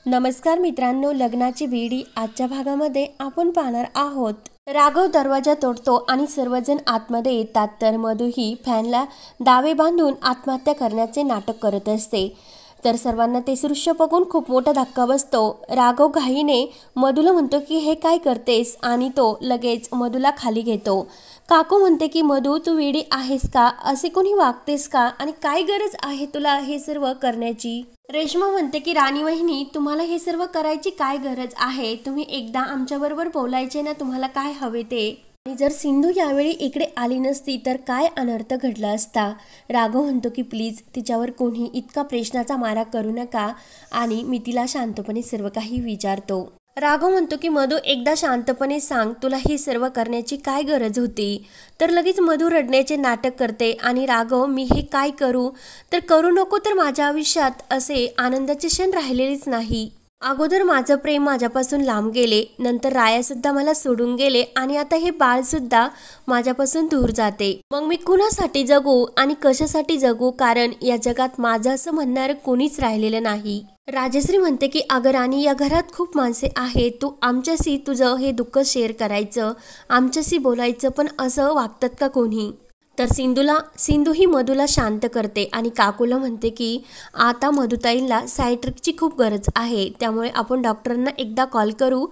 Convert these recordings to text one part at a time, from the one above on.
नमस्कार मित्रांनो, लग्नाची बेडी आजच्या भागामध्ये आपण पाहणार आहोत। राघव दरवाजा तोडतो आणि सर्वजण आतमध्ये येतात तर मधु ही फॅनला दावे बांधून आत्महत्या करण्याचे नाटक करत असते। तर सर्वांना ते दृश्य बघून खूप मोठा धक्का बसतो। राघव घाईने मधुला म्हणतो की हे काय करतेस आणि तो लगेच मधुला खाली घेतो। काकू म्हणते की मधु तू वेडी आहेस का, असे कोणी वागतेस का आणि काय गरज आहे तुला हे सर्व करण्याची। रेश्मा म्हणते की राणी वहिनी तुम्हाला हे सर्व करायची काय गरज आहे, तुम्ही एकदा आमच्याबरोबर बोलायचे ना तुम्हाला काय हवे ते। आणि जर सिंधू यावेळी इकडे आली नसती तर काय अनर्थ घडला असता। राघव म्हणतो की प्लीज तिच्यावर कोणी इतका प्रश्नाचा मारा करू नका आणि मी तिला शांतपणे सर्व काही विचारतो। राघव म्हणतो की मधु एकदा शांतपणे सांग तुला ही सर्व करण्याची काय गरज होती। तर लगेच मधु रडण्याचे नाटक करते आणि राघव मी हे काय करू, तर करू नको तर माझ्या आयुष्यात असे आनंदाचे क्षण राहिलेलेच नाही। अगोदर माझं प्रेम माझ्यापासून लांब गेले, नंतर राया सुद्धा मला सोडून गेले आणि आता हे बाळ सुद्धा माझ्यापासून दूर जाते। मग मी कुणासाठी जगू आणि कशासाठी जगू, कारण या जगात माझं असं म्हणणारं कोणीच राहिलेलं नाही। राजश्री म्हणते की अगं राणी या घरात खूप माणसे आहेत, तू आमच्याशी तुझं हे दुःख शेअर करायचं, आमच्याशी बोलायचं, पण असं वागतात का कोणी। तर सिंधू ही मधुला शांत करते आणि काकूला म्हणते की आता मधुताईंना सायट्रिकची खूप गरज आहे, त्यामुळे आपण डॉक्टरांना एकदा कॉल करू,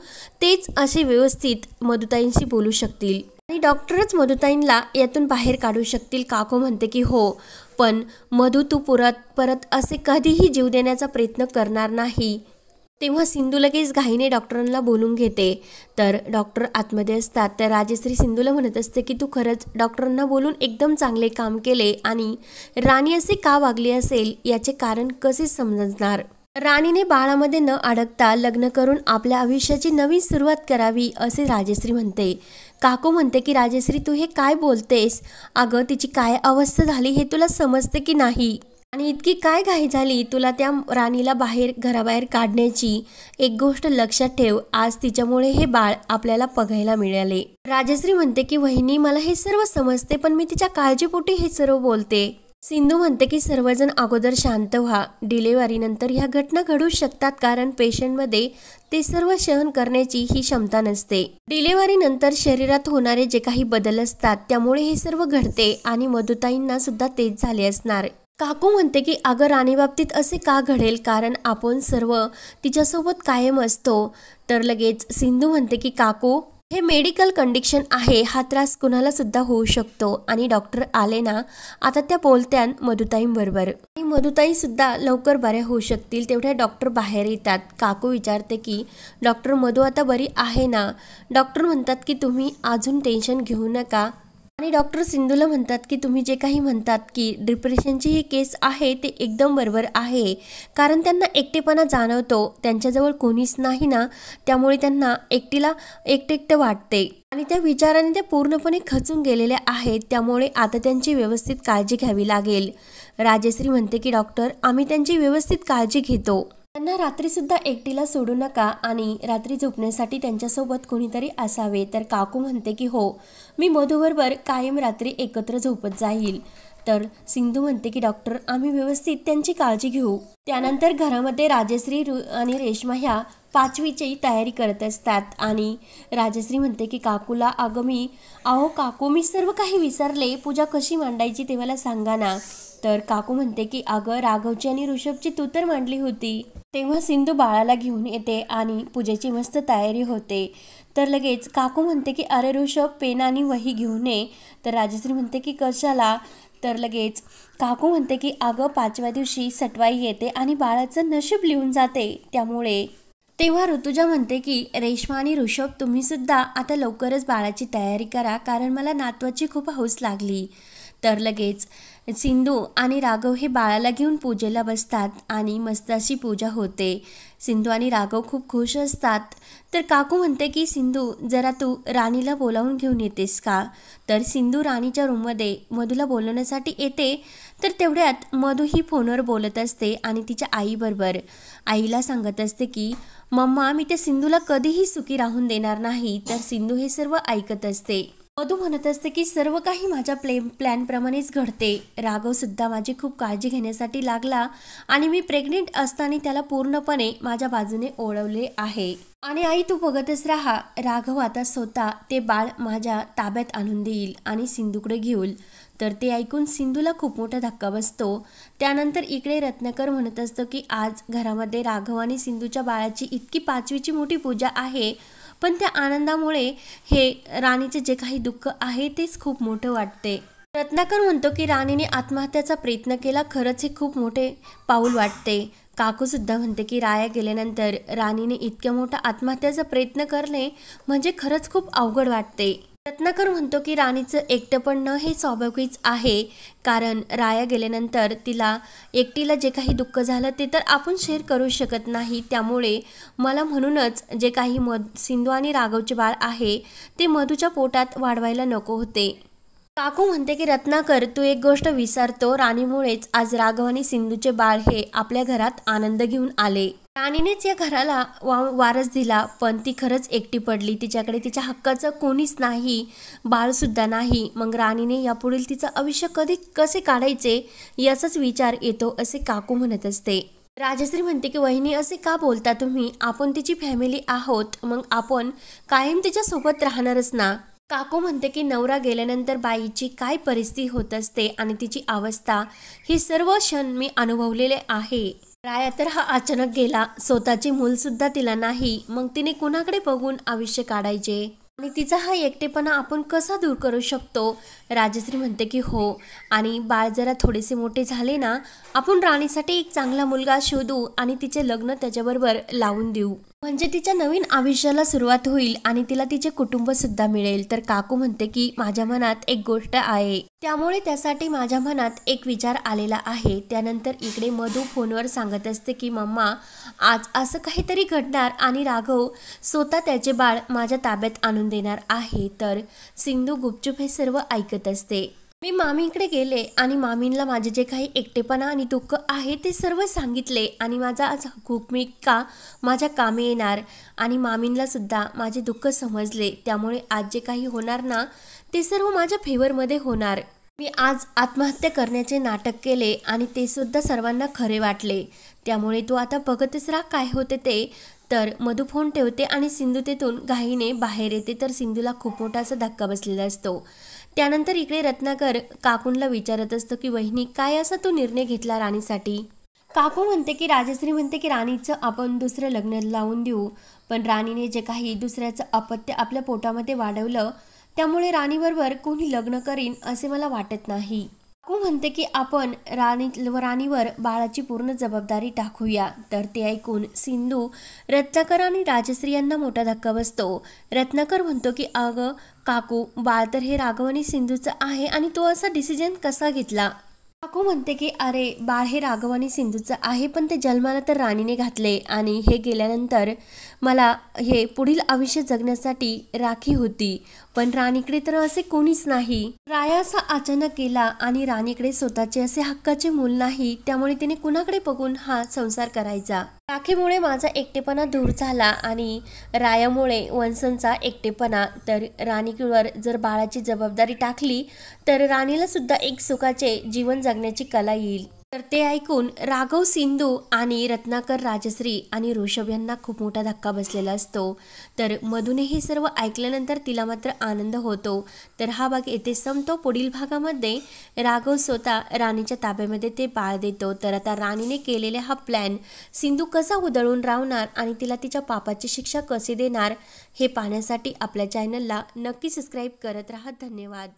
तेच असे व्यवस्थित मधुताईंशी बोलू शकतील आणि डॉक्टरच मधुताईंना यातून बाहेर काढू शकतील। काकू म्हणते की हो, पण मधु तू परत असे कधीही जीव देण्याचा प्रयत्न करणार नाही। तेव्हा सिंधू लगेच घाईने डॉक्टरांना बोलून घेते। तर डॉक्टर आतमध्ये असतात तर राजश्री सिंधूला म्हणत असते की तू खरंच डॉक्टरांना बोलून एकदम चांगले काम केले आणि राणी असे का वागली असेल याचे कारण कसे समजणार। राणीने बाळामध्ये न अडकता लग्न करून आपल्या आयुष्याची नवीन सुरुवात करावी असे राजश्री म्हणते। काकू म्हणते की राजश्री तू हे काय बोलतेस, अगं तिची काय अवस्था झाली हे तुला समजते की नाही आणि इतकी काय घाई झाली तुला त्या राणीला घराबाहेर काढण्याची। एक गोष्ट लक्षात ठेव, आज तिच्यामुळे हे बाळ आपल्याला बघायला मिळाले। राजश्री म्हणते की वहिनी मला हे सर्व समजते, पण मी तिच्या काळजीपोटी हे सर्व बोलते। सिंधू म्हणते की सर्वजण अगोदर शांत व्हा, डिलिव्हरी नंतर ह्या घटना घडू शकतात, कारण पेशंटमध्ये ते सर्व सहन करण्याची ही क्षमता नसते। डिलिव्हरी नंतर शरीरात होणारे जे काही बदल असतात त्यामुळे हे सर्व घडते आणि मधुताईंना सुद्धा तेच झाले असणार। काकू म्हणते की अगं राणी बाबतीत असे का घडेल, कारण आपण सर्व तिच्यासोबत कायम असतो। तर लगेच सिंधू म्हणते की काकू हे मेडिकल कंडिशन आहे, हा त्रास कुणाला सुद्धा होऊ शकतो आणि डॉक्टर आले ना आता त्या बोलत्यान मधुताईंबरोबर आणि मधुताई सुद्धा लवकर बऱ्या होऊ शकतील। तेवढ्या डॉक्टर बाहेर येतात। काकू विचारते की डॉक्टर मधु आता बरी आहे ना। डॉक्टर म्हणतात की तुम्ही अजून टेन्शन घेऊ नका आणि डॉक्टर सिंधूला म्हणतात की तुम्ही जे काही म्हणतात की डिप्रेशनची ही केस आहे ते एकदम बरोबर आहे, कारण त्यांना एकटेपणा जाणवतो, त्यांच्याजवळ कोणीच नाही ना, त्यामुळे त्यांना एकटं वाटते आणि त्या विचाराने त्या पूर्णपणे खचून गेलेल्या आहेत, त्यामुळे आता त्यांची व्यवस्थित काळजी घ्यावी लागेल। राजश्री म्हणते की डॉक्टर आम्ही त्यांची व्यवस्थित काळजी घेतो, त्यांना रात्री सुद्धा एकटीला सोडू नका आणि रात्री झोपण्यासाठी त्यांच्यासोबत कोणीतरी असावे। तर काकू म्हणते की हो, मी मधुबरोबर कायम रात्री एकत्र झोपत जाईल। तर सिंधू म्हणते की डॉक्टर आम्ही व्यवस्थित त्यांची काळजी घेऊ। त्यानंतर घरामध्ये राजश्री आणि रेश्मा ह्या 5वीची तयारी करत असतात आणि राजश्री म्हणते की काकूला अहो काकू मी सर्व काही विसरले, पूजा कशी मांडायची ते मला सांगा ना। तर काकू म्हणते की अगं राघवची आणि ऋषभची तू तर मांडली होती। तेव्हा सिंधू बाळाला घेऊन येते आणि पूजेची मस्त तयारी होते। तर लगेच काकू म्हणते की अरे ऋषभ पेन आणि वही घेऊन ये। तर राजश्री म्हणते की कशाला। तर लगेच काकू म्हणते की अगं 5व्या दिवशी सटवाई येते आणि बाळाचं नशीब लिहून जाते, त्यामुळे। तेव्हा ऋतुजा म्हणते की रेश्मा आणि ऋषभ तुम्ही सुद्धा आता लवकरच बाळाची तयारी करा, कारण मला नातवाची खूप हौस लागली। तर लगेच सिंधू आणि राघव हे बाळाला घेऊन पूजेला बसतात आणि मस्त अशी पूजा होते। सिंधू आणि राघव खूप खुश असतात। तर काकू म्हणते की सिंधू जरा तू राणीला बोलावून घेऊन येतेस का। तर सिंधू राणीच्या रूममध्ये मधुला बोलवण्यासाठी येते। तर तेवढ्यात मधु ही फोनवर बोलत असते आणि तिच्या आईबरोबर आईला सांगत असते की मम्मा मी त्या सिंधूला कधीही सुखी राहून देणार नाही। तर सिंधू हे सर्व ऐकत असते। मधू म्हणत असते की सर्व काही माझ्या प्लॅनप्रमाणेच घडते. राघव सुद्धा माझी खूप काळजी घेण्यासाठी लागला आणि मी प्रेग्नेंट असताना त्याला पूर्णपणे माझ्या बाजूने ओढवले आहे. आणि आई तू बघतच राहा, राघव आता स्वतः ते बाळ माझ्या ताब्यात आणून देईल आणि सिंधूकडे घेऊल. तर ते ऐकून सिंधूला खूप मोठा धक्का बसतो. त्यानंतर इकडे रत्नाकर म्हणत असतो की आज घरामध्ये राघव आणि सिंधूच्या बाळाची इतकी 5वीची मोठी पूजा आहे, पण त्या आनंदामुळे हे राणीचे जे काही दुःख आहे तेच खूप मोठं वाटते. रत्नाकर म्हणतो की राणीने आत्महत्याचा प्रयत्न केला, खरंच हे खूप मोठे पाऊल वाटते. काकू सुद्धा म्हणते की राया गेल्यानंतर राणीने इतक्या मोठा आत्महत्याचा प्रयत्न करणे म्हणजे खरंच खूप अवघड वाटते. रत्नाकर म्हणतो की राणीचं एकटेपण न हे स्वाभाविकच आहे, कारण राया गेल्यानंतर तिला एकटीला जे काही दुःख झालं ते तर आपण शेअर करू शकत नाही. त्यामुळे मला म्हणूनच जे काही सिंधू आणि राघवचे बाळ आहे ते मधूच्या पोटात वाढवायला नको होते. काकू म्हणते की रत्नाकर तू एक गोष्ट विसरतो, राणीमुळेच आज राघव आणि सिंधूचे बाळ हे आपल्या घरात आनंद घेऊन आले. राणीनेच या घराला वारस दिला, पण ती खरंच एकटी पडली. तिच्याकडे तिच्या हक्काचं कोणीच नाही, बाळ सुद्धा नाही. मग राणीने यापुढील तिचं आयुष्य कसे काढायचे याचाच विचार येतो असे काकू म्हणत असते. राजश्री म्हणते की वहिनी असे का बोलता तुम्ही, आपण तिची फॅमिली आहोत, मग आपण कायम तिच्या सोबत राहणारच ना. काकू म्हणते की नवरा गेल्यानंतर बाईची काय परिस्थिती होत असते आणि तिची अवस्था, हे सर्व क्षण मी अनुभवलेले आहे. राया तर हा अचानक गेला, स्वतःचे मूल सुद्धा तिला नाही, मग तिने कुणाकडे बघून आयुष्य काढायचे आणि तिचा हा एकटेपणा आपण कसा दूर करू शकतो. राजश्री म्हणते की हो, आणि बाळ जरा थोडेसे मोठे झाले ना, आपण राणीसाठी एक चांगला मुलगा शोधू आणि तिचे लग्न त्याच्याबरोबर लावून देऊ, म्हणजे तिच्या नवीन आयुष्याला सुरुवात होईल आणि तिला तिचे कुटुंब सुद्धा मिळेल. तर काकू म्हणते की माझ्या मनात एक गोष्ट आहे, त्यामुळे त्यासाठी माझ्या मनात एक विचार आलेला आहे. त्यानंतर इकडे मधू फोनवर सांगत असते की मम्मा आज असं काहीतरी घडणार आणि राघव स्वतः त्याचे बाळ माझ्या ताब्यात आणून देणार आहे. तर सिंधू गुपचूप हे सर्व ऐकत असते. मी मामीकडे गेले आणि मामींना माझे जे काही एकटेपणा आणि दुःख आहे ते सर्व सांगितले आणि माझा आज भूमिका माझ्या कामी येणार आणि मामींना सुद्धा माझे दुःख समजले. त्यामुळे आज जे काही होणार ना ते सर्व माझ्या फेवरमध्ये होणार. मी आज आत्महत्या करण्याचे नाटक केले आणि ते सुद्धा सर्वांना खरे वाटले. त्यामुळे तू आता बघतच राहा काय होते ते. तर मधू फोन ठेवते आणि सिंधू तेथून घाईने बाहेर येते. तर सिंधूला खूप मोठा असा धक्का बसलेला असतो. त्यानंतर इकडे रत्नाकर काकूंना विचारत असतो की वहिनी काय असा तू निर्णय घेतला राणीसाठी. काकू म्हणते की राजश्री म्हणते की राणीचं आपण दुसरं लग्न लावून देऊ, पण राणीने जे काही दुसऱ्याचं अपत्य आपल्या पोटामध्ये वाढवलं त्यामुळे कोणी लग्न करीन असे मला वाटत नाही. काकू म्हणते की आपण राणीवर बाळाची पूर्ण जबाबदारी टाकूया. तर ते ऐकून सिंधू, रत्नाकर आणि राजश्री यांना मोठा धक्का बसतो. रत्नाकर म्हणतो की अगं काकू, बाळ तर हे राघव आणि सिंधूचं आहे आणि तो असा डिसिजन कसा घेतला. काकू म्हणते की अरे बाळ हे राघव आणि सिंधूचं आहे, पण ते जन्माला तर राणीने घातले आणि हे गेल्यानंतर मला हे पुढील आयुष्य जगण्यासाठी राखी होती, पण राणीकडे तर असे कोणीच नाही. राया असा अचानक गेला आणि राणीकडे स्वतःचे असे हक्काचे मूल नाही, त्यामुळे तिने कुणाकडे बघून हा संसार करायचा. राखीमुळे माझा एकटेपणा दूर झाला आणि रायामुळे वंशंचा एकटेपणा. तर राणीवर जर बाळाची जबाबदारी टाकली तर राणीला सुद्धा एक सुखाचे जीवन जगण्याची कला येईल. तर ते ऐकून राघव, सिंधू आणि रत्नाकर, राजश्री आणि ऋषभ यांना खूप मोठा धक्का बसलेला असतो. तर मधूने हे सर्व ऐकल्यानंतर तिला मात्र आनंद होतो. तर हा भाग येथे संपतो. पुढील भागामध्ये राघव स्वतः राणीच्या ताब्यामध्ये ते बाळ देतो. तर आता राणीने केलेला हा प्लॅन सिंधू कसा उधळून राहणार आणि तिला तिच्या पापाची शिक्षा कशी देणार हे पाहण्यासाठी आपल्या चॅनलला नक्की सबस्क्राईब करत राहा. धन्यवाद.